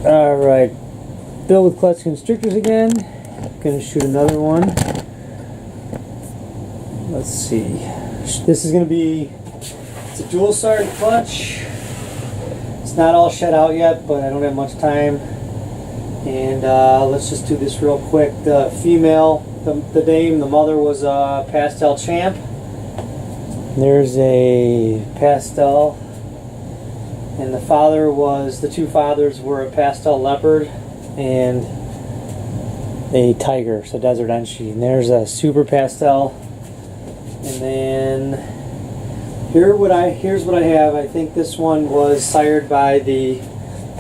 Alright, Bill with clutch constrictors again. Gonna shoot another one. Let's see. This is gonna be, it's a dual started clutch. It's not all shed out yet, but I don't have much time. And let's just do this real quick. The female, the dame, the mother was a Pastel champ. There's a Pastel. And the father was, the two fathers were a Pastel Leopard and a Tiger, so Desert Enchi. And there's a Super Pastel. And then here's what I have. I think this one was sired by the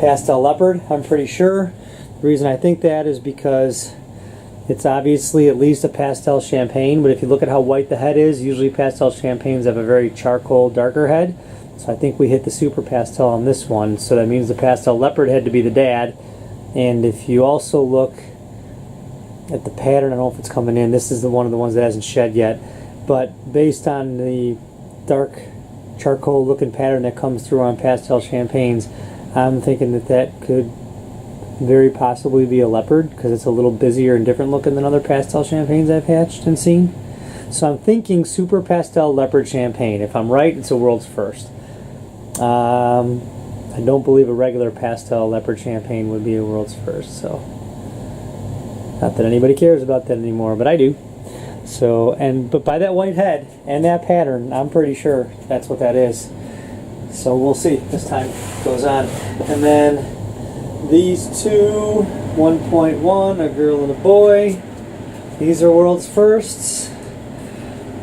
Pastel Leopard, I'm pretty sure. The reason I think that is because it's obviously at least a Pastel Champagne, but if you look at how white the head is, usually Pastel Champagnes have a very charcoal, darker head. So I think we hit the Super Pastel on this one, so that means the Pastel Leopard had to be the dad. And if you also look at the pattern, I don't know if it's coming in, this is one of the ones that hasn't shed yet, but based on the dark charcoal looking pattern that comes through on Pastel Champagnes, I'm thinking that that could very possibly be a Leopard, because it's a little busier and different looking than other Pastel Champagnes I've hatched and seen. So I'm thinking Super Pastel Leopard Champagne. If I'm right, it's a world's first. I don't believe a regular Pastel Leopard Champagne would be a world's first, so not that anybody cares about that anymore, but I do. So, but by that white head and that pattern, I'm pretty sure that's what that is. So we'll see as time goes on. And then these two, 1.1, a girl and a boy. These are world's firsts.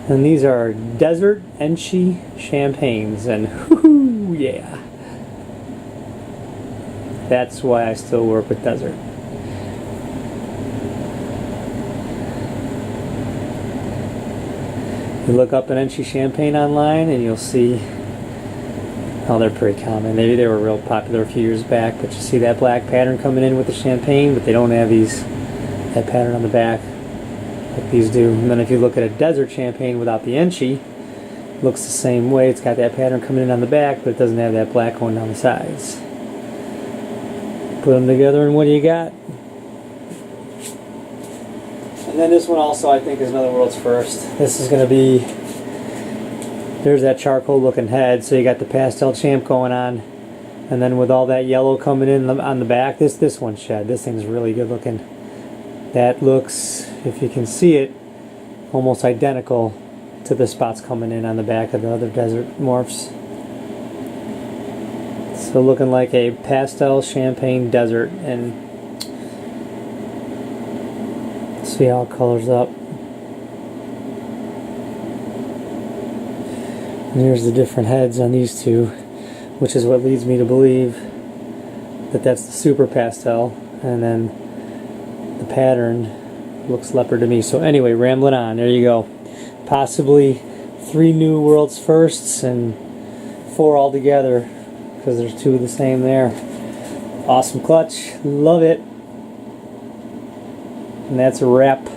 And these are Desert Enchi Champagnes, and whoo, yeah. That's why I still work with Desert. You look up an Enchi Champagne online and you'll see, oh, they're pretty common. Maybe they were real popular a few years back, but you see that black pattern coming in with the Champagne, but they don't have that pattern on the back like these do. And then if you look at a Desert Champagne without the Enchi, it looks the same way. It's got that pattern coming in on the back, but it doesn't have that black one down the sides. Put them together and what do you got? And then this one also I think is another world's first. This is going to be, there's that charcoal looking head, so you got the Pastel Champ going on, and then with all that yellow coming in on the back, this one shed. This thing's really good looking. That looks, if you can see it, almost identical to the spots coming in on the back of the other Desert morphs. So looking like a Pastel Champagne Desert, and see how it colors up. And here's the different heads on these two, which is what leads me to believe that that's the Super Pastel, and then the pattern looks leopard to me. So anyway, rambling on, there you go. Possibly 3 new world's firsts and 4 altogether, because there's 2 of the same there. Awesome clutch, love it. And that's a wrap.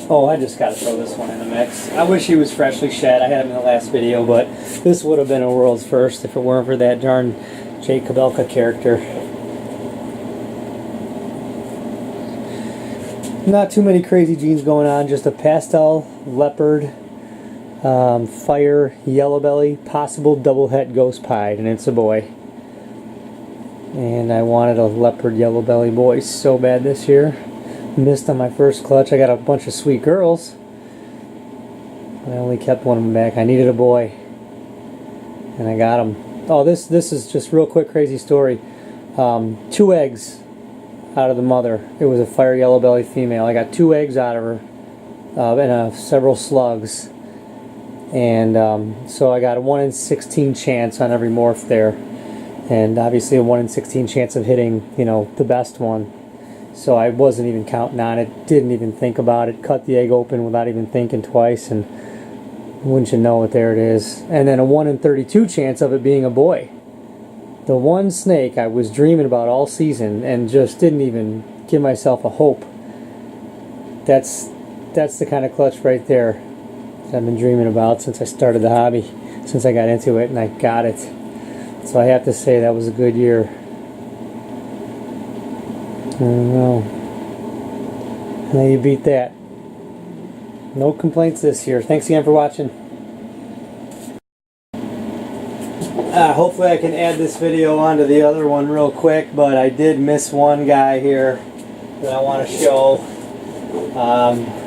Oh, I just got to throw this one in the mix. I wish he was freshly shed. I had him in the last video, but this would have been a world's first if it weren't for that darn Jake Kabelka character. Not too many crazy genes going on, just a Pastel Leopard, Fire Yellow Belly, possible double het Ghost Pied, and it's a boy. And I wanted a Leopard Yellow Belly boy so bad this year. Missed on my first clutch. I got a bunch of sweet girls, but I only kept one of them back. I needed a boy, and I got him. Oh, this is just real quick crazy story. 2 eggs out of the mother. It was a Fire Yellow Belly female. I got 2 eggs out of her, and several slugs, and so I got a 1 in 16 chance on every morph there, and obviously a 1 in 16 chance of hitting, you know, the best one. So I wasn't even counting on it, didn't even think about it, cut the egg open without even thinking twice, and wouldn't you know it, there it is. And then a 1 in 32 chance of it being a boy. The one snake I was dreaming about all season and just didn't even give myself a hope. That's the kind of clutch right there that I've been dreaming about since I started the hobby, since I got into it, and I got it. So I have to say that was a good year. I don't know. How you beat that? No complaints this year. Thanks again for watching. Hopefully I can add this video onto the other one real quick, but I did miss one guy here that I want to show.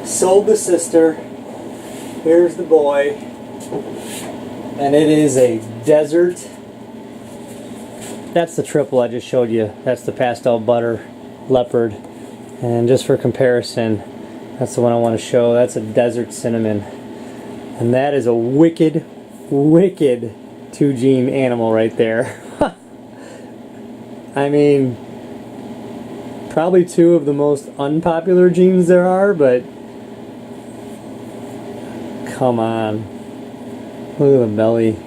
Sold the sister. Here's the boy. And it is a desert. That's the triple I just showed you. That's the Pastel Butter Leopard. And just for comparison, that's the one I want to show. That's a Desert Cinnamon. And that is a wicked, wicked 2-gene animal right there. I mean, probably two of the most unpopular genes there are, but come on. Look at the belly.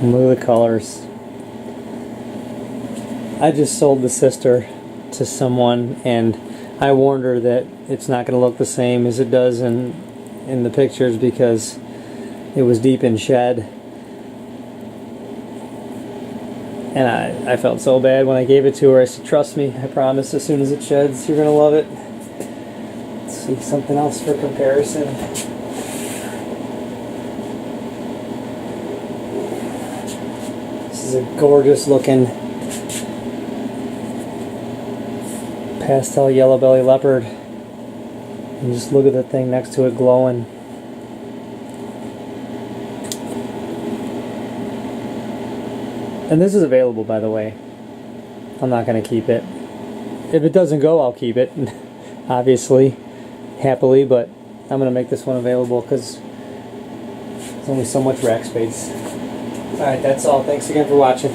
Look at the colors. I just sold the sister to someone, and I warned her that it's not going to look the same as it does in the pictures because it was deep in shed. And I felt so bad when I gave it to her. I said, trust me, I promise, as soon as it sheds, you're going to love it. Let's see something else for comparison. This is a gorgeous looking pastel yellow belly leopard. And just look at the thing next to it glowing. And this is available, by the way. I'm not going to keep it. If it doesn't go, I'll keep it. Obviously, happily, but I'm going to make this one available because there's only so much rack space. Alright, that's all. Thanks again for watching.